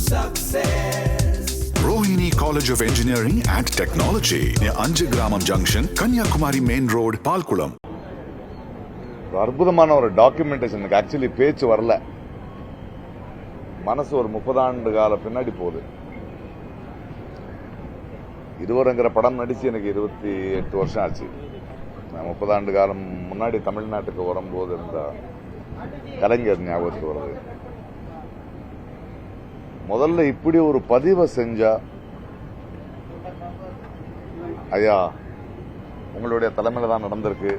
success. Rohini College of Engineering and Technology near Anjagramam Junction, Kanyakumari Main Road, Palkulam. அற்புதமான ஒரு documentation. எனக்கு actually பேச்சு வரல, மனசு ஒரு 30 ஆண்டு கால பின்னாடி போகுது. இருவருங்கிற படம் நடிச்சு எனக்கு 28 வருஷம் ஆச்சு. 30 ஆண்டு காலம் முன்னாடி தமிழ்நாட்டுக்கு வரும்போது இருந்த கலைஞர் ஞாபகத்துக்கு வருது. முதல்ல இப்படி ஒரு பதிவை செஞ்சா, ஐயா உங்களுடைய தலைமையில தான் நடந்திருக்கு.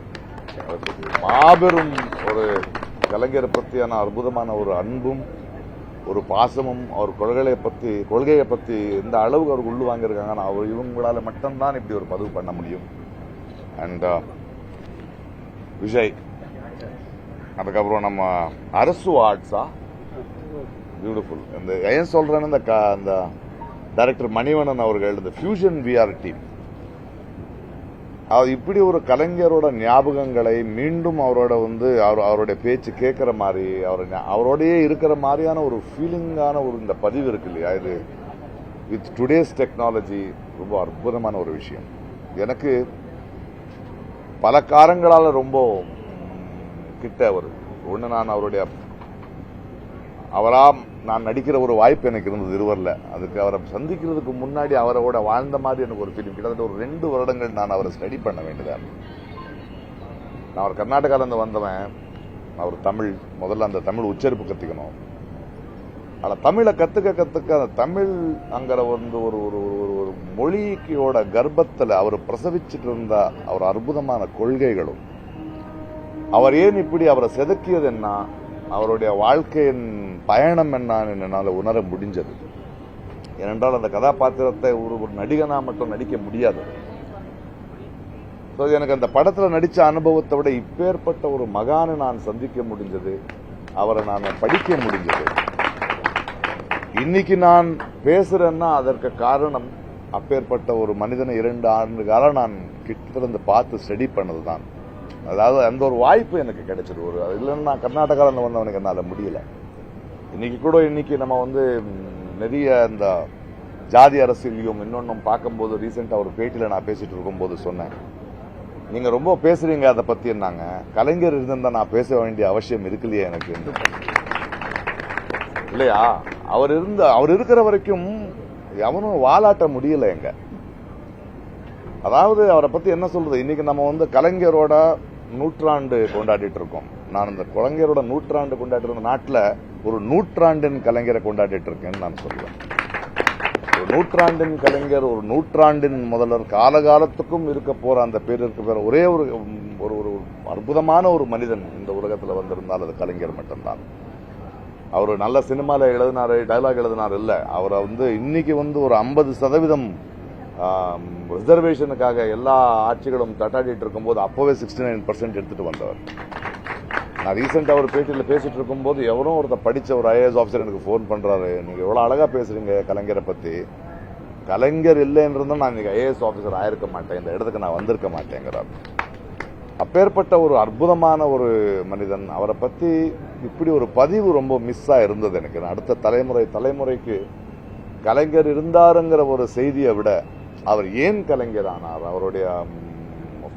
மாபெரும் ஒரு கலைஞரை பற்றியான அற்புதமான ஒரு அன்பும் ஒரு பாசமும் அவர் கொள்கையை பற்றி இந்த அளவுக்கு அவர் உள்ள வாங்கியிருக்காங்க. அவர் இவங்களால மட்டும்தான் இப்படி ஒரு பதிவு பண்ண முடியும். அண்ட் விஜய், அதுக்கப்புறம் நம்ம அரசு ஆர்ட்ஸா பியூட்டிஃபுல். இந்த ஏன் சொல்றேன்னு இந்த டைரக்டர் மணிவண்ணன் அவர்கள் இந்த ஃபியூஷன் விஆர் டீம், அவர் இப்படி ஒரு கலைஞரோட ஞாபகங்களை மீண்டும் அவரோட அவருடைய பேச்சு கேட்கிற மாதிரி அவரோடயே இருக்கிற மாதிரியான ஒரு ஃபீலிங்கான ஒரு இந்த பதிவு இருக்கு இல்லையா, இது வித் டுடேஸ் டெக்னாலஜி ரொம்ப அற்புதமான ஒரு விஷயம். எனக்கு பல காரணங்களால ரொம்ப கிட்ட ஒன்று, நான் நடிக்கிற ஒரு வாய்ப்பு எனக்கு இருந்தது இருவரில். அதுக்கு அவரை சந்திக்கிறதுக்கு முன்னாடி அவரோட வாழ்ந்த மாதிரி எனக்கு ஒரு ஃபீலிங். கிட்டத்தட்ட ஒரு 2 வருடங்கள் நான் அவரை ஸ்டடி பண்ண வேண்டியதா. நான் அவர் கர்நாடகாவிலேருந்து வந்தவன். அவர் தமிழ், முதல்ல அந்த தமிழ் உச்சரிப்பு கற்றுக்கணும். ஆனால் தமிழை கற்றுக்க அந்த தமிழ் அங்கிற ஒரு மொழியோட கர்ப்பத்தில் அவர் பிரசவிச்சுட்டு இருந்த அவர் அற்புதமான கொள்கைகளும், அவர் ஏன் இப்படி அவரை செதுக்கியது என்ன, அவருடைய வாழ்க்கையின் பயணம் என்னன்னு என்னால் உணர முடிஞ்சது. ஏனென்றால் அந்த கதாபாத்திரத்தை ஒரு நடிகனா மட்டும் நடிக்க முடியாது. எனக்கு அந்த படத்தில் நடித்த அனுபவத்தை விட இப்பேற்பட்ட ஒரு மகானை நான் சந்திக்க முடிஞ்சது, அவரை நான் படிக்க முடிஞ்சது. இன்னைக்கு நான் பேசுறேன்னா அதற்கு காரணம் அப்பேற்பட்ட ஒரு மனிதனை 2 ஆண்டு காலம் நான் கிட்ட பார்த்து ஸ்டடி பண்ணதுதான். அதாவது அந்த ஒரு வாய்ப்பு எனக்கு கிடைச்சது. இல்லைன்னா நான் கர்நாடகாவில் வந்தவனுக்கு என்னால் முடியல. இன்னைக்கு நம்ம நிறைய இந்த ஜாதி அரசியலையும் இன்னொன்னும் பார்க்கும்போது, ரீசெண்டாக ஒரு பேட்டியில் நான் பேசிட்டு இருக்கும்போது சொன்னேன், நீங்க ரொம்ப பேசுறீங்க அதை பத்தி. என்னாங்க கலைஞர் இருந்தா நான் பேச வேண்டிய அவசியம் இருக்குல்லையே எனக்கு இல்லையா? அவர் இருக்கிற வரைக்கும் எவனும் வாலாட்ட முடியல எங்க. அதாவது அவரை பத்தி என்ன சொல்றது, இன்னைக்கு நம்ம கலைஞரோட 100ஆண்டு கொண்டாடிட்டு இருக்கோம். நான் இந்த கலைஞரோட 100ஆண்டு கொண்டாடி இருந்த நாட்டில் ஒரு 100ஆண்டின் கலைஞரை கொண்டாடிட்டு இருக்கேன்னு நான் சொல்லுவேன். ஒரு 100ஆண்டின் கலைஞர், ஒரு 100ஆண்டின் முதல்வர், காலகாலத்துக்கும் இருக்க போற அந்த பேருக்கு பேர் ஒரே ஒரு அற்புதமான ஒரு மனிதன் இந்த உலகத்தில் வந்திருந்தால் அது கலைஞர் மட்டும்தான். அவர் நல்ல சினிமால எழுதினாரு, டயலாக் எழுதினார் இல்ல, அவரை இன்னைக்கு ஒரு 50% ரிசர்வேஷனுக்காக எல்லா ஆட்சிகளும் தட்டாடிட்டு இருக்கும்போது அப்பவே 69% எடுத்துட்டு வந்தவர். நான் ரீசெண்டா ஒரு பேட்டியில் பேசிட்டு இருக்கும்போது எவரும் படிச்ச ஒரு ஐஏஎஸ் ஆஃபீஸர் எனக்கு போன் பண்றாரு, நீங்க எவ்வளவு அழகா பேசுறீங்க கலைஞரை பத்தி, கலைஞர் இல்லைன்னு நான் இன்னைக்கு ஐஏஎஸ் ஆஃபீஸர் ஆயிருக்க மாட்டேன், இந்த இடத்துக்கு நான் வந்திருக்க மாட்டேங்கிறார். அப்பேற்பட்ட ஒரு அற்புதமான ஒரு மனிதன். அவரை பத்தி இப்படி ஒரு பதிவு ரொம்ப மிஸ்ஸா இருந்தது எனக்கு. அடுத்த தலைமுறைக்கு கலைஞர் இருந்தாருங்கிற ஒரு செய்தியை விட அவர் ஏன் கலைஞர் ஆனார், அவருடைய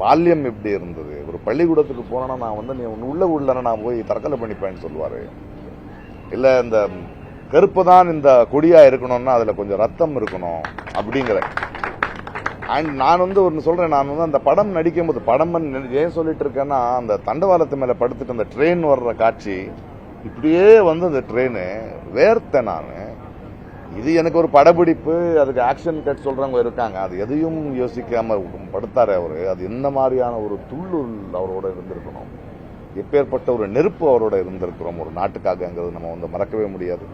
பால்யம் எப்படி இருந்தது. ஒரு பள்ளிக்கூடத்துக்கு போனா நான் நீ உள்ள நான் போய் தற்கொலை பண்ணிப்பேன்னு சொல்லுவாரு. இல்ல இந்த கருப்பு தான் இந்த கொடியா இருக்கணும்னா அதுல கொஞ்சம் ரத்தம் இருக்கணும் அப்படிங்கிற. அண்ட் நான் ஒன்னு சொல்றேன், நான் அந்த படம் நடிக்கும் போது, படம் ஏன் சொல்லிட்டு இருக்கேன்னா, அந்த தண்டவாளத்து மேல படுத்துட்டு அந்த ட்ரெயின் வர்ற காட்சி, இப்படியே அந்த ட்ரெயின் வேர்த்தேன் நான். இது எனக்கு ஒரு படப்பிடிப்பு, அதுக்கு ஆக்ஷன் கட் சொல்றவங்க இருக்காங்க, அது எதையும் யோசிக்காம படுத்தாரு அவரு. அது என்ன மாதிரியான ஒரு துள்ளுள் அவரோட இருந்திருக்கணும், எப்பேற்பட்ட ஒரு நெருப்பு அவரோட இருந்திருக்கிறோம் ஒரு நாட்டுக்காகங்கிறது நம்ம மறக்கவே முடியாது.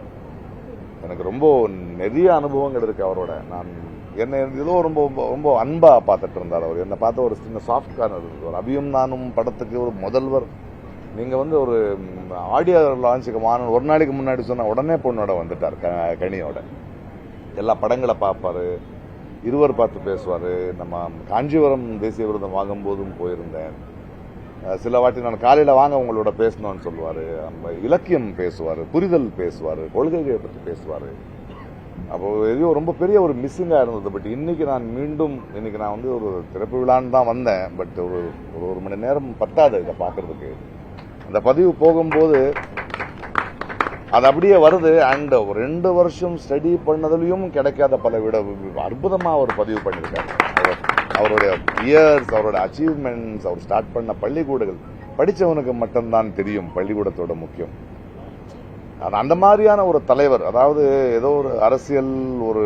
எனக்கு ரொம்ப நிறைய அனுபவங்கள் இருக்கு அவரோட. நான் என்ன ஏதோ ரொம்ப ரொம்ப அன்பா பார்த்துட்டு இருந்தார் அவர். என்னை பார்த்த ஒரு சின்ன சாஃப்ட் கார்னர் இருக்கு. ஒரு அபியும் நானும் படத்துக்கு ஒரு முதல்வர், நீங்க ஒரு ஆடியோ லான்ச்சுக்கு ஒரு நாளைக்கு முன்னாடி சொன்ன உடனே பொண்ணோட வந்துட்டார், கனியோட எல்லா படங்களை பார்ப்பாரு, இருவர் பார்த்து பேசுவாரு. நம்ம காஞ்சிபுரம் தேசிய விருதம் வாங்கும் போதும் போயிருந்தேன். சில வாட்டி நான் காலையில வாங்க உங்களோட பேசணும்னு சொல்லுவாரு. இலக்கியம் பேசுவாரு, புரிதல் பேசுவாரு, கொள்கைகளை பற்றி பேசுவாரு. அப்போ எதையோ ரொம்ப பெரிய ஒரு மிஸ்ஸிங்காக இருந்தது. பட் இன்னைக்கு நான் வந்து ஒரு திறப்பு விழான்னு தான் வந்தேன். பட் ஒரு மணி நேரம் பத்தாது இதை பார்க்கறதுக்கு. அந்த பதிவு போகும்போது அது அப்படியே வருது. அண்ட் ஒரு 2 வருஷம் ஸ்டடி பண்ணதுலயும் கிடைக்காத பல விட அற்புதமா அவர் பதிவு பண்ணியிருக்காரு. அவருடைய இயர்ஸ், அவரோட அச்சீவ்மெண்ட்ஸ், அவர் ஸ்டார்ட் பண்ண பள்ளிக்கூடங்கள் படித்தவனுக்கு மட்டும்தான் தெரியும் பள்ளிக்கூடத்தோட முக்கியம். அந்த மாதிரியான ஒரு தலைவர், அதாவது ஏதோ ஒரு அரசியல் ஒரு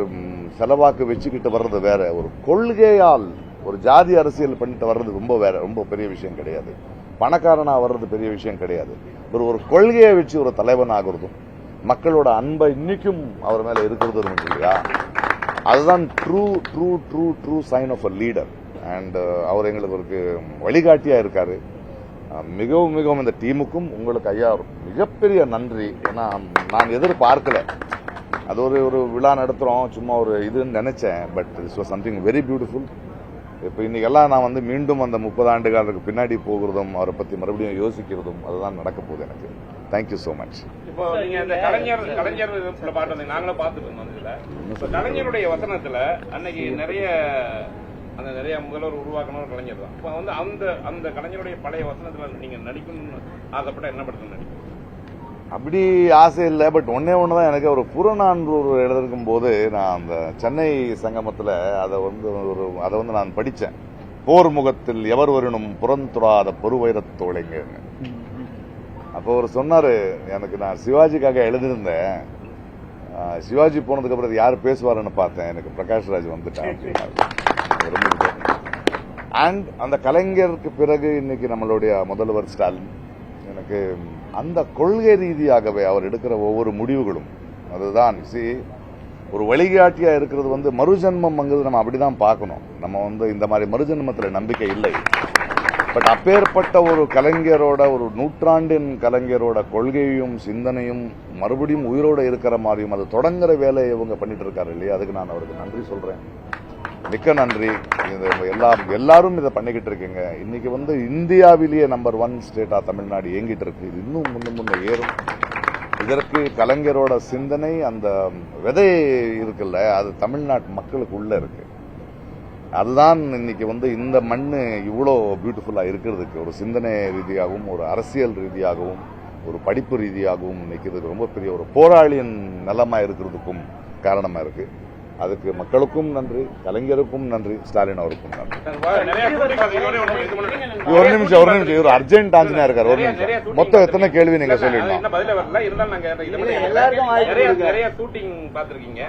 செலவாக்கு வச்சுக்கிட்டு வர்றது வேற, ஒரு கொள்கையால் ஒரு ஜாதி அரசியல் பண்ணிட்டு வர்றது ரொம்ப பெரிய விஷயம் கிடையாது. பணக்காரனா வர்றது பெரிய விஷயம் கிடையாது. ஒரு கொள்கையை வச்சு ஒரு தலைவன் ஆகுறதும் மக்களோட அன்பை இன்னைக்கும் அவர் மேல இருக்கிறது இல்லையா, அதுதான் true true true true sign of a leader. And அவர் எங்களுக்கு ஒரு வழிகாட்டியா இருக்காரு. மிகவும் மிகவும் இந்த டீமுக்கும் உங்களுக்கு ஐயா மிகப்பெரிய நன்றி. ஏன்னா நான் எதிர்பார்க்கல, அது ஒரு விழா நடத்துறோம் சும்மா ஒரு இதுன்னு நினைச்சேன். But this was something very beautiful. இப்போ இன்னைக்கெல்லாம் நான் வந்து மீண்டும் அந்த 30 ஆண்டு காலத்துக்கு பின்னாடி போகிறதும் அவரை பத்தி மறுபடியும் யோசிக்கிறதும் அதுதான் நடக்க போகுது எனக்கு. Thank you so much. இப்போ நீங்க அந்த கலைஞர் பாட்டு வந்து நாங்களும் பார்த்துட்டு இருந்தோம். இதுல கலைஞருடைய வசனத்துல அன்னைக்கு நிறைய முதல்வர் உருவாக்கணும் ஒரு கலைஞர் தான். இப்போ வந்து அந்த கலைஞருடைய பழைய வசனத்துல நீங்க நடிக்கணும்னு ஆசைப்பட்ட என்ன படத்துல நடிக்கணும்? அப்படி ஆசை இல்லை. பட் ஒண்ணுதான், எனக்கு ஒரு புறநானூறு எழுதிருக்கும் போது நான் அந்த சென்னை சங்கமத்தில் அதை வந்து நான் படித்தேன். போர் முகத்தில் எவர் வரணும் புறந்துறாத பொறுவைரத்தோழைங்க. அப்போ அவர் சொன்னாரு, எனக்கு நான் சிவாஜிக்காக எழுதியிருந்தேன். சிவாஜி போனதுக்கு அப்புறம் யார் பேசுவாருன்னு பார்த்தேன், எனக்கு பிரகாஷ்ராஜ் வந்துட்டான். அண்ட் அந்த கலைஞருக்கு பிறகு இன்னைக்கு நம்மளுடைய முதல்வர் ஸ்டாலின், எனக்கு அந்த கொள்கை ரீதியாகவே அவர் எடுக்கிற ஒவ்வொரு முடிவுகளும் அதுதான் ஒரு வழிகாட்டியா இருக்கிறது. வந்து மறுஜன்மம் நம்ம அப்படிதான் பார்க்கணும். நம்ம வந்து இந்த மாதிரி மறுஜன்மத்தில் நம்பிக்கை இல்லை. பட் அப்பேற்பட்ட ஒரு கலைஞரோட, ஒரு நூற்றாண்டின் கலைஞரோட கொள்கையும் சிந்தனையும் மறுபடியும் உயிரோட இருக்கிற மாதிரியும் அது தொடங்குற வேலையை இவங்க பண்ணிட்டு இருக்காரு இல்லையா, அதுக்கு நான் அவருக்கு நன்றி சொல்றேன். மிக்க நன்றி. எல்லாரும் இதை பண்ணிக்கிட்டு இருக்கீங்க. இன்னைக்கு வந்து இந்தியாவிலேயே நம்பர் 1 ஸ்டேட்டா தமிழ்நாடு இயங்கிட்டு இருக்கு. இது இன்னும் முன்ன ஏறும். இதற்கு கலைஞரோட சிந்தனை, அந்த விதை இருக்குல்ல, அது தமிழ்நாட்டு மக்களுக்கு உள்ள இருக்கு. அதுதான் இன்னைக்கு வந்து இந்த மண்ணு இவ்வளோ பியூட்டிஃபுல்லா இருக்கிறதுக்கு ஒரு சிந்தனை ரீதியாகவும், ஒரு அரசியல் ரீதியாகவும், ஒரு படிப்பு ரீதியாகவும் இன்னைக்கு ரொம்ப பெரிய ஒரு போராளியின் நிலமா இருக்கிறதுக்கும் காரணமா இருக்கு. அதுக்கு மக்களுக்கும் நன்றி, கலைஞருக்கும் நன்றி, ஸ்டாலின் அவருக்கும் நன்றி. ஒரு நிமிஷம் இவர் அர்ஜென்ட் ஆஞ்சனா இருக்காரு. ஒரு நிமிஷம். மொத்தம் எத்தனை கேள்வி நீங்க சொல்லிடலாம்? நிறைய ஷூட்டிங் பாத்திருக்கீங்க.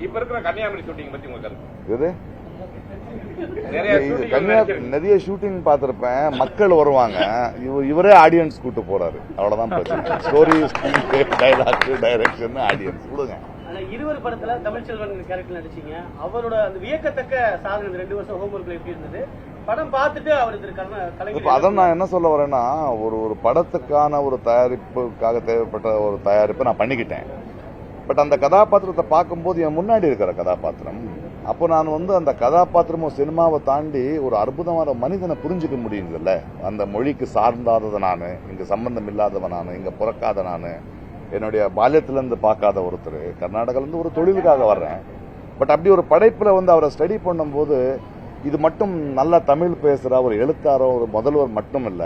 இப்ப இருக்கிற கன்னியாகுமரி ஷூட்டிங் பத்தி உங்க கருத்து? நிறைய ஷூட்டிங் பார்த்திருப்பேன். மக்கள் வருவாங்க, இவரே ஆடியன்ஸ் கூட்டு போறாரு. அவ்வளவுதான் பிரச்சனை. ஸ்டோரி, டைலாக், டைரக்ஷன், ஆடியன்ஸ் கொடுங்க. இருவர் படத்துல தமிழ்ச்செல்வன் கேரக்டர் நடிச்சீங்க. அவரோட அந்த வியக்கத்தக்க சாதனை 2 வருஷம் ஹோம்ஒர்க்ல எப்படி இருந்தது? படம் பார்த்துட்டு அவருக்கு அதான் நான் என்ன சொல்ல வரேன்னா, ஒரு படத்துக்கான ஒரு தயாரிப்புக்காக தேவைப்பட்ட ஒரு தயாரிப்பை நான் பண்ணிக்கிட்டேன். பட் அந்த கதாபாத்திரத்தை பார்க்கும்போது என் முன்னாடி இருக்கிற கதாபாத்திரம், அப்போ நான் வந்து அந்த கதாபாத்திரமும் சினிமாவை தாண்டி ஒரு அற்புதமான மனிதனை புரிஞ்சுக்க முடியுதுல்ல. அந்த மொழிக்கு சார்ந்தாதது நான், இங்க சம்பந்தம் இல்லாதவன் நான், இங்க பிறக்காத நான், என்னுடைய பால்யத்திலிருந்து பார்க்காத ஒருத்தர், கர்நாடகாவிலிருந்து ஒரு தொழிலுக்காக வர்றேன். பட் அப்படி ஒரு படைப்புல வந்து அவரை ஸ்டடி பண்ணும்போது, இது மட்டும் நல்ல தமிழ் பேசுற ஒரு எழுத்தாரோ ஒரு முதல்வர் மட்டும் இல்ல,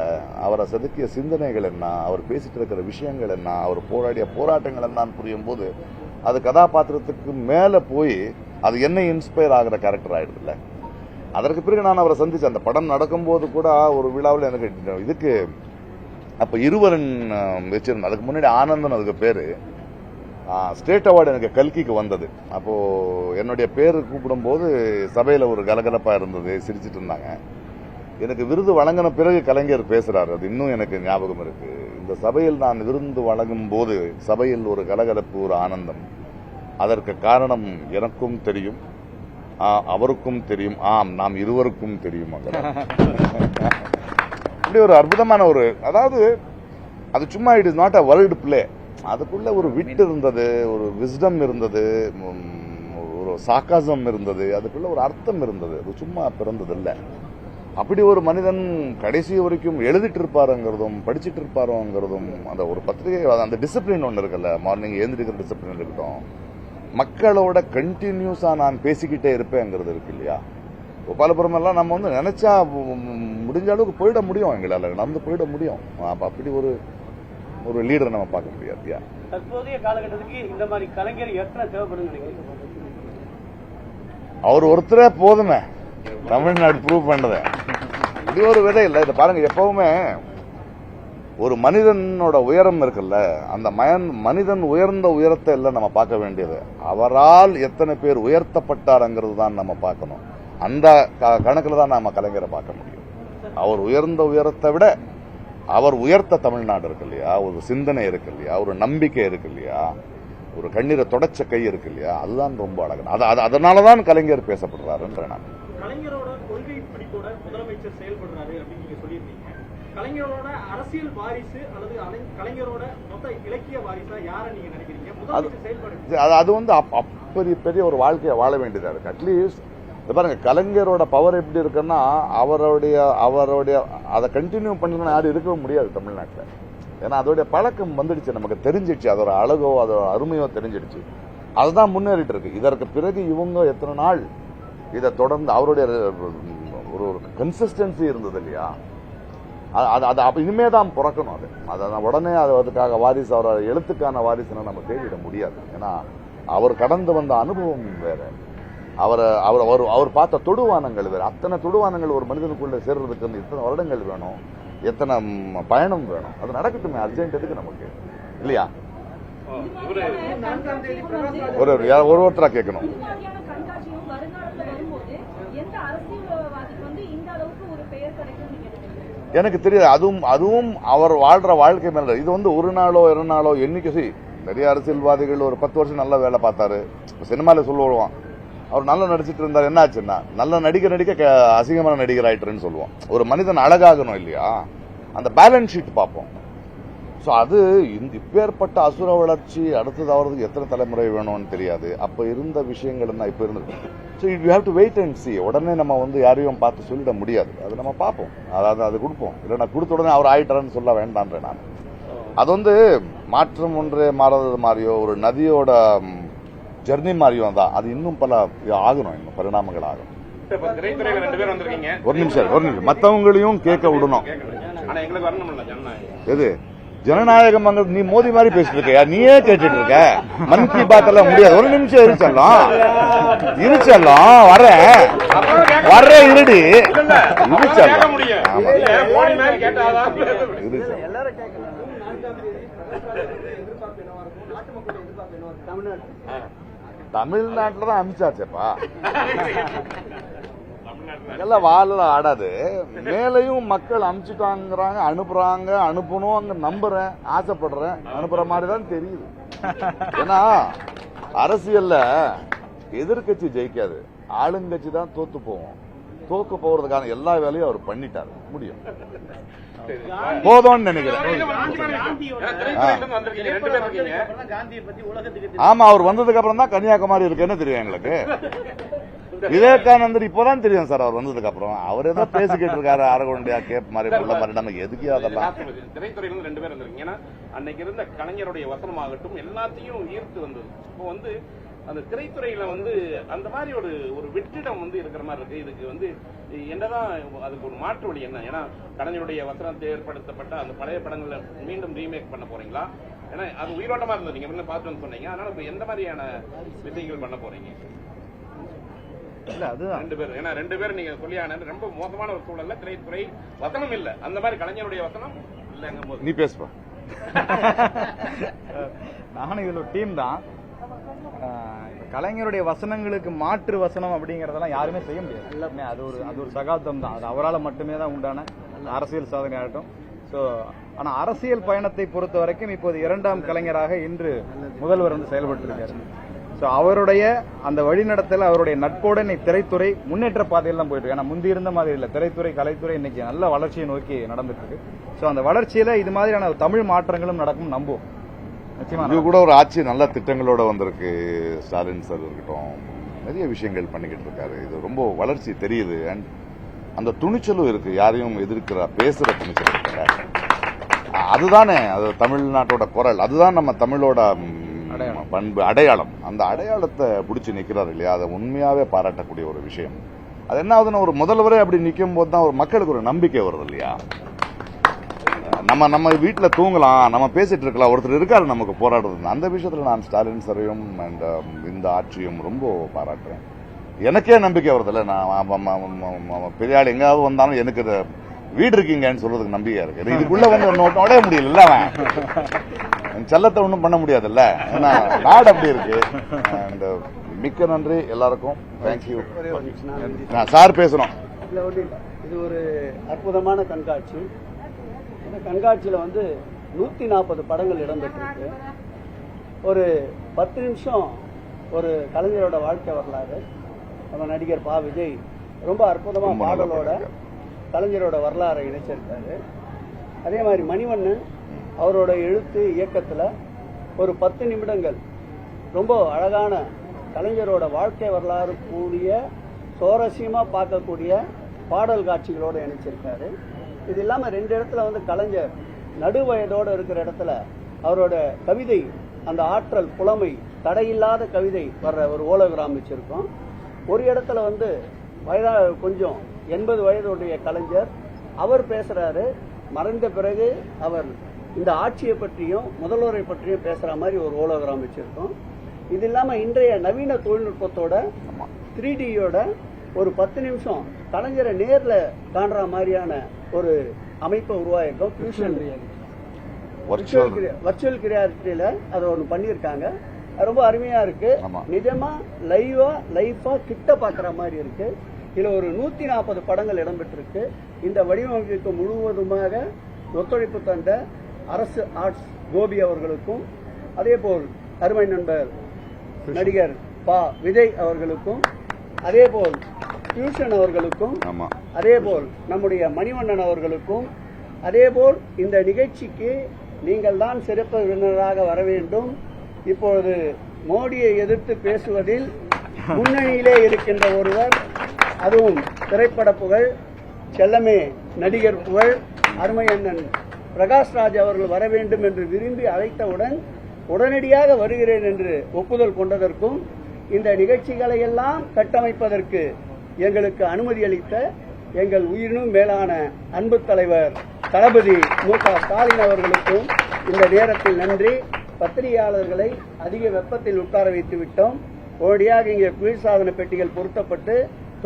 அவரை செதுக்கிய சிந்தனைகள் என்ன, அவர் பேசிட்டு இருக்கிற விஷயங்கள் என்ன, அவர் போராடிய போராட்டங்கள் என்னன்னு புரியும் போது அது கதாபாத்திரத்துக்கு மேல போய் அது என்ன இன்ஸ்பயர் ஆகிற கேரக்டர் ஆயிடுதுல்ல. அதற்கு பிறகு நான் அவரை சந்திச்சேன். அந்த படம் நடக்கும்போது கூட ஒரு விழாவில் எனக்கு இதுக்கு அப்ப இருவரன் வச்சிருந்தேன். அதுக்கு முன்னாடி ஆனந்தன் அதுக்கு பேரு. ஸ்டேட் அவார்டு எனக்கு கல்கிக்கு வந்தது. அப்போ என்னுடைய பேரு கூப்பிடும் போது சபையில ஒரு கலகலப்பா இருந்தது, சிரிச்சிட்டு இருந்தாங்க. எனக்கு விருது வழங்கின பிறகு கலைஞர் பேசுறாரு, அது இன்னும் எனக்கு ஞாபகம் இருக்கு. இந்த சபையில் நான் விருந்து வழங்கும் போது சபையில் ஒரு கலகலப்பு, ஒரு ஆனந்தம். அதற்கு காரணம் எனக்கும் தெரியும், அவருக்கும் தெரியும், ஆம் நாம் இருவருக்கும் தெரியும். அப்படி ஒரு அற்புதமான ஒரு, அதாவது அது சும்மா it is not a world play. அதுக்குள்ள ஒரு விட் இருந்தது, ஒரு விஸ்டம் இருந்தது, ஒரு சாக்காசம் இருந்தது, அதுக்குள்ள ஒரு அர்த்தம் இருந்தது. அது சும்மா பிறந்தது இல்லை. அப்படி ஒரு மனிதன் கடைசி வரைக்கும் எழுதிட்டு இருப்பாருங்கிறதும் படிச்சுட்டு இருப்பாருங்கிறதும், அந்த ஒரு பத்திரிகை அந்த டிசிப்ளின் ஒன்று இருக்குல்ல, மார்னிங் எழுந்திருக்கிற டிசிப்ளின் இருக்கட்டும், மக்களோட கண்டினியூஸா நான் பேசிக்கிட்டே இருப்பேங்கிறது இருக்கு இல்லையா. கோபாலபுரம் எல்லாம் நம்ம வந்து நினைச்சா முடிஞ்ச அளவுக்கு போயிட முடியும், எங்களால நடந்து போயிட முடியும். அப்படி ஒரு லீடரை நம்ம பார்க்க முடியாது. தற்போதைய காலகட்டத்துக்கு இந்த மாதிரி கலைஞர் எத்தனை தேவைப்படும் நினைக்கிறீங்க? அவர் ஒருத்தரே போதுமே தமிழ்நாடு ப்ரூவ் பண்ணது. இது ஒரு விதை இல்லை. இதை பாருங்க, எப்பவுமே ஒரு மனிதனோட உயரம் இருக்குல்ல, அந்த மனிதன் உயர்ந்த உயரத்தை இல்லை நம்ம பார்க்க வேண்டியது, அவரால் எத்தனை பேர் உயர்த்தப்பட்டாருங்கிறது தான் நம்ம பார்க்கணும். அந்த கணக்கில் தான் நாம கலைஞரை பார்க்க முடியும். அவர் உயர்ந்த உயரத்தை விட அவர் உயர்த்த தமிழ்நாடு இருக்கு இல்லையா, ஒரு சிந்தனை இருக்கு இல்லையா, ஒரு நம்பிக்கை இருக்கு இல்லையா, ஒரு கண்ணீரை தொடச்ச கை இருக்கு இல்லையா, அதுதான் ரொம்ப அழகு. அதனாலதான் கலைஞர் பேசப்படுறாருன்ற நான். கலைஞரோட கொள்கை பிடிப்போட முதலமைச்சர் செயல்படுறாரு அப்படின்னு நீங்க சொல்லியிருந்தீங்க. கலைஞரோட அரசியல் வாரிசு அல்லது கலைஞரோட மொத்த இலக்கிய வாரிசா யாரை நீங்க நினைக்கிறீங்க? முதலமைச்சர் செயல்படு அது வந்து அப்படி பெரிய ஒரு வாழ்க்கையை வாழ வேண்டியதா இருக்கு. அட்லீஸ்ட் பாருங்க, கலைஞரோட பவர் எப்படி இருக்குன்னா, அவருடைய அதை கண்டினியூ பண்ணணும்னு யாரும் இருக்கவே முடியாது தமிழ்நாட்டில். ஏன்னா அதோடைய பழக்கம் வந்துடுச்சு, நமக்கு தெரிஞ்சிடுச்சு, அதோட அழகோ அதோட அருமையோ தெரிஞ்சிடுச்சு. அதுதான் முன்னேறிட்டு இருக்கு. இதற்கு பிறகு இவங்க எத்தனை நாள் இதை தொடர்ந்து அவருடைய ஒரு கன்சிஸ்டன்சி இருந்தது இல்லையா, அது இனிமே தான் பிறக்கணும். அதை உடனே அதுக்காக வாரிசு, அவரோட எழுத்துக்கான வாரிசுனா நம்ம தேடிட முடியாது. ஏன்னா அவர் கடந்து வந்த அனுபவம் வேற, அவர் பார்த்த தொடுவானங்கள் வேற. அத்தனை தொடுவானங்கள் ஒரு மனிதனுக்குள்ள சேர்றதுக்கு இத்தனை வருடங்கள் வேணும், எத்தனை பயணம் வேணும். அது நடக்கட்டுமே, அர்ஜென்ட் எதுக்கு நமக்கு இல்லையா? ஒருத்தரா கேட்கணும். எனக்கு தெரியாது. அதுவும் அவர் வாழ்ற வாழ்க்கை மேல. இது வந்து ஒரு நாளோ 2 நாளோ என்னைக்கு நிறைய அரசியல்வாதிகள் ஒரு 10 வருஷம் நல்ல வேலை பார்த்தாரு, சினிமால சொல்லுவான். அவர் நல்லா நடிச்சிட்டு இருந்தார், என்ன ஆச்சுன்னா நல்ல நடிக்க அசிங்கமான நடிகர் ஆயிட்டுன்னு சொல்லுவோம். ஒரு மனிதன் அழகாகணும் இல்லையா, அந்த பேலன்ஸ் ஷீட் பார்ப்போம். ஸோ அது இப்பேற்பட்ட அசுர வளர்ச்சி அடுத்தது அவருக்கு எத்தனை தலைமுறை வேணும்னு தெரியாது. அப்ப இருந்த விஷயங்கள் என்ன இப்ப இருந்தது. So you have to wait and see. உடனே நம்ம வந்து யாரையும் பார்த்து சொல்லிட முடியாது. அது நம்ம பார்ப்போம், அதாவது அது கொடுப்போம். இல்லை நான் கொடுத்த உடனே அவர் ஆயிட்டாருன்னு சொல்ல வேண்டான்றேன் நான். அது வந்து மாற்றம் ஒன்றே மாறாதது மாதிரியோ, ஒரு நதியோட ஜெர்னி மாதிரியும் தான். அது இன்னும் பல ஆகணும், இன்னும் பரிணாமங்கள் ஆகும். ஒரு நிமிஷம் மற்றவங்களையும் கேட்க விடணும். எது ஜனநாயகம்? நீ மோடி மாதிரி பேசிட்டு இருக்க, நீயே கேட்டுட்டு இருக்க. மன் கி பாத் எல்லாம் முடியாது. ஒரு நிமிஷம் இருச்சல்லாம் வர்ற இருடி தமிழ்நாட்டில் தான் அமிச்சாச்சேப்பா. எல்லாம் வாழ ஆடாது. மேலையும் மக்கள் அனுப்பிச்சுட்டாங்கிறாங்க, அனுப்பணும், அங்க நம்புறேன், ஆசைப்படுறேன், அனுப்புற மாதிரி தான் தெரியுது. ஏன்னா அரசியல்ல எதிர்கட்சி ஜெயிக்காது, ஆளுங்கட்சி தான் தோத்து போவோம். தோக்க போறதுக்கான எல்லா வேலையும் அவர் பண்ணிட்டாரு, முடியும் போதும்னு நினைக்கிறேன். ஆமா, அவர் வந்ததுக்கு அப்புறம் தான் கன்னியாகுமரி இருக்குன்னு தெரியும் எங்களுக்கு. விவேகானந்தர் இப்பதான் தெரியும் சார், அவர் வந்ததுக்கு அப்புறம். அவர் ஏதோ பேசிக்கிட்டு இருக்காரு, அரகொண்டியா கேப் மாதிரி உள்ள மாதிரி. நமக்கு எதுக்கு அதெல்லாம்? திரைத்துறையில 2 பேர் வந்திருக்கீங்க. ஏன்னா அன்னைக்கு இருந்த கலைஞருடைய வசனமாகட்டும் எல்லாத்தையும் ஈர்த்து வந்தது. இப்போ வந்து அந்த திரைத்துறையில வந்து அந்த மாதிரி ஒரு வெற்றிடம் வந்து இருக்கிற மாதிரி இருக்கு. இதுக்கு வந்து என்னதான் அதுக்கு ஒரு மாற்று வழி என்ன? ஏன்னா கலைஞருடைய வசனத்தை ஏற்படுத்தப்பட்ட அந்த பழைய படங்களை மீண்டும் ரீமேக் பண்ண போறீங்களா? ஏன்னா அது உயிரோட்டமா இருந்தது, நீங்க முன்ன பார்த்துன்னு சொன்னீங்க. அதனால இப்ப எந்த மாதிரியான விஷயங்கள் பண்ண போறீங்க? இல்ல அதுதான் 2 பேர். ஏன்னா 2 பேர் நீங்க சொல்லியான ரொம்ப மோசமான ஒரு சூழல்ல திரைத்துறை வசனம் இல்ல, அந்த மாதிரி கலைஞருடைய வசனம் இல்லங்க போது. நீ பேசுவா. நானும் இதுல ஒரு டீம் தான். கலைஞருடைய வசனங்களுக்கு மாற்று வசனம் அப்படிங்கறதெல்லாம் யாருமே செய்ய முடியாது. எல்லாமே அது ஒரு சகாப்தம் தான். அது அவரால் மட்டுமே தான் உண்டான அரசியல் சாதனை ஆகட்டும். ஸோ ஆனா அரசியல் பயணத்தை பொறுத்த வரைக்கும் இப்போது 2ஆம் கலைஞராக இன்று முதல்வர் வந்து செயல்பட்டு இருக்காரு. ஸோ அவருடைய அந்த வழிநடத்தல், அவருடைய நட்போட இன்னைக்கு திரைத்துறை முன்னேற்ற பாதையில் தான் போயிட்டு இருக்கு. ஏன்னா முந்தி இருந்த மாதிரி இல்லை, திரைத்துறை கலைத்துறை இன்னைக்கு நல்ல வளர்ச்சியை நோக்கி நடந்துட்டு இருக்கு. ஸோ அந்த வளர்ச்சியில இது மாதிரியான தமிழ் மாற்றங்களும் நடக்கும் நம்புவோம். இது கூட ஒரு ஆட்சி நல்ல திட்டங்களோட வந்திருக்கு. ஸ்டாலின் சார் இருக்கட்டும், நிறைய விஷயங்கள் பண்ணிக்கிட்டு இருக்காரு. இது ரொம்ப வளர்ச்சி தெரியுது. அண்ட் அந்த துணிச்சலும் இருக்கு, யாரையும் எதிர்க்கிற பேசுற துணிச்சல் இருக்கு. அதுதானே அது தமிழ்நாட்டோட குரல், அதுதான் நம்ம தமிழோட பண்பு, அடையாளம். அந்த அடையாளத்தை பிடிச்சி நிற்கிறார் இல்லையா, அதை உண்மையாவே பாராட்டக்கூடிய ஒரு விஷயம். அது என்ன ஆகுதுன்னா, ஒரு முதல்வரே அப்படி நிற்கும் போது தான் ஒரு மக்களுக்கு ஒரு நம்பிக்கை வருது இல்லையா. நம்ம வீட்டில் தூங்கலாம், நம்ம பேசிட்டு இருக்கலாம், ஒருத்தர் இருக்காரு நமக்கு போராடுறது. அந்த விஷயத்துல நான் ஸ்டாலின் சாரையும் அண்ட் இந்த ஆட்சியும் ரொம்ப பாராட்டுறேன். எனக்கே நம்பிக்கை வருதுல்ல, நான் பெரிய ஆள் எங்காவது வந்தாலும் எனக்கு வீடு இருக்கீங்கன்னு சொல்றதுக்கு நம்பிக்கையா இருக்கு. இதுக்குள்ள வந்து நுழைய முடியல, அவன் செல்லத்தை ஒன்றும் பண்ண முடியாதுல்ல, ஏன்னா நாடு அப்படி இருக்கு. அண்ட் மிக்க நன்றி எல்லாருக்கும், தேங்க்யூ. சார் பேசணும். இது ஒரு அற்புதமான கண்காட்சி. இந்த கண்காட்சியில் வந்து 140 படங்கள் இடம்பெற்றிருக்கு. ஒரு 10 நிமிஷம் ஒரு கலைஞரோட வாழ்க்கை வரலாறு நம்ம நடிகர் பா. விஜய் ரொம்ப அற்புதமா பாடலோட கலைஞரோட வரலாறை இணைச்சிருக்காரு. அதே மாதிரி மணிவண்ணன் அவரோட எழுத்து இயக்கத்துல ஒரு 10 நிமிடங்கள் ரொம்ப அழகான கலைஞரோட வாழ்க்கை வரலாறு கூடிய சுவாரஸ்யமா பார்க்கக்கூடிய பாடல் காட்சிகளோட இணைச்சிருக்காரு. இது இல்லாம 2 இடத்துல வந்து கலைஞர் நடுவயதோட இருக்கிற இடத்துல அவரோட கவிதை, அந்த ஆற்றல், புலமை, தடையில்லாத கவிதை வர்ற ஒரு ஓலோகிராம் வச்சிருக்கோம். ஒரு இடத்துல வந்து கொஞ்சம் 80 வயதுடைய கலைஞர் அவர் பேசுறாரு. மறைந்த பிறகு அவர் இந்த ஆட்சியை பற்றியும் முதல்வரை பற்றியும் பேசுற மாதிரி ஒரு ஓலோகிராம் வச்சிருக்கோம். இது இல்லாம இன்றைய நவீன தொழில்நுட்பத்தோட 3Dயோட ஒரு 10 நிமிஷம் கலைஞரை நேர்ல காண்ற மாதிரியான ஒரு அமைப்பை உருவாயிருக்கோம். வர்ச்சுவல் கிரியாலிட்டியில அதை ஒன்று பண்ணியிருக்காங்க. ரொம்ப அருமையா இருக்கு. நிஜமா லைஃபா கிட்ட பாக்குற மாதிரி இருக்கு. இதுல ஒரு 140 படங்கள் இடம்பெற்றிருக்கு. இந்த வடிவமைப்புக்கு முழுவதுமாக ஒத்துழைப்பு தந்த அரசு ஆர்ட்ஸ் கோபி அவர்களுக்கும், அதே போல் அருமை நண்பர் நடிகர் பா. விஜய் அவர்களுக்கும், அதே போல் டியூஷன் அவர்களுக்கும், அதே போல் நம்முடைய மணிவண்ணன் அவர்களுக்கும், அதே போல் இந்த நிகழ்ச்சிக்கு நீங்கள் தான் சிறப்பு விருந்தினராக வர வேண்டும். இப்பொழுது மோடியை எதிர்த்து பேசுவதில் முன்னணியிலே இருக்கின்ற ஒருவர், அதுவும் திரைப்பட புகழ், செல்லமே நடிகர் புகழ் அருமை அண்ணன் பிரகாஷ்ராஜ் அவர்கள் வர வேண்டும் என்று விரும்பி அழைத்தவுடன் உடனடியாக வருகிறேன் என்று ஒப்புதல் கொண்டதற்கும், இந்த நிகழ்ச்சிகளை எல்லாம் கட்டமைப்பதற்கு எங்களுக்கு அனுமதி அளித்த எங்கள் உயிரினும் மேலான அன்பு தலைவர் தளபதி மு.க. ஸ்டாலின் அவர்களுக்கும் இந்த நேரத்தில் நன்றி. பத்திரிகையாளர்களை அதிக வெப்பத்தில் உட்கார வைத்து விட்டோம். உடனடியாக இங்கே குளிர்சாதன பெட்டிகள் பொருத்தப்பட்டு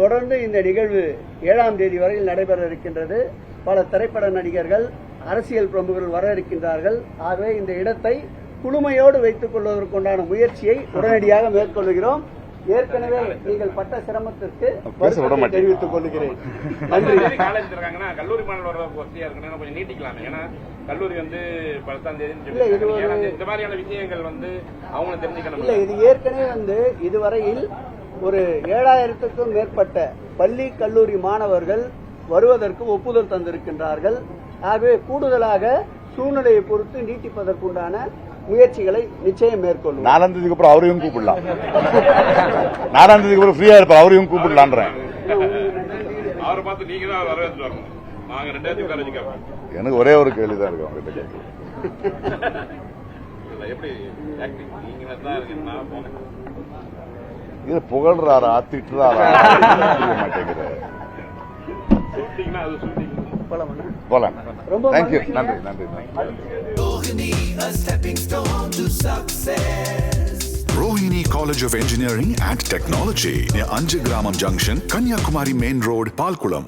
தொடர்ந்து இந்த நிகழ்வு 7ஆம் தேதி வரையில் நடைபெற இருக்கின்றது. பல திரைப்பட நடிகர்கள், அரசியல் பிரமுகர்கள் வர இருக்கின்றார்கள். ஆகவே இந்த இடத்தை குழுமையோடு வைத்துக் கொள்வதற்குண்டான முயற்சியை உடனடியாக மேற்கொள்கிறோம். ஏற்கனவே நீங்கள் பட்ட சிரமத்திற்கு தெரிவித்துக் கொள்கிறேன். காலேஜ் இருக்காங்கன்னா கல்லூரி மாணவர்கள் வசதியா இருக்கணும், கொஞ்சம் நீட்டிக்கலாம். ஏன்னா கல்லூரி வந்து 10ஆம் தேதி இந்த மாதிரியான விஷயங்கள் வந்து அவங்க தெரிஞ்சுக்கணும். இல்ல, இது ஏற்கனவே வந்து இதுவரையில் ஒரு 7000க்கும் மேற்பட்ட பள்ளி கல்லூரி மாணவர்கள் வருவதற்கு ஒப்புதல் தந்திருக்கின்றார்கள். ஆகவே கூடுதலாக சூழ்நிலையை பொறுத்து நீட்டிப்பதற்குண்டான முயற்சிகளை நிச்சயம் மேற்கொள்ளும். 4ஆம் தேதிக்கு அப்புறம் அவரையும் கூப்பிடலாம். 4ஆம் தேதிக்கு அப்புறம் ஃப்ரீயா இருப்பார், அவரையும் கூப்பிடலான்றேன். அவரை பார்த்து நீங்க தான் வரவேற்று வரணும். நாங்க 2 பேரும் எனக்கு ஒரே ஒரு கேள்விதான் இருக்கு அவங்ககிட்ட கேட்கலாம். எப்படி நீங்க தான் இருக்கீங்கன்னா இது புகழ்றாரா திட்டுறாரா மாட்டேங்கிற போலாம். தேங்க்யூ, நன்றி நன்றி Rohini College of Engineering and Technology near 5 Gramam Junction, Kanyakumari Main Road, Palkulam.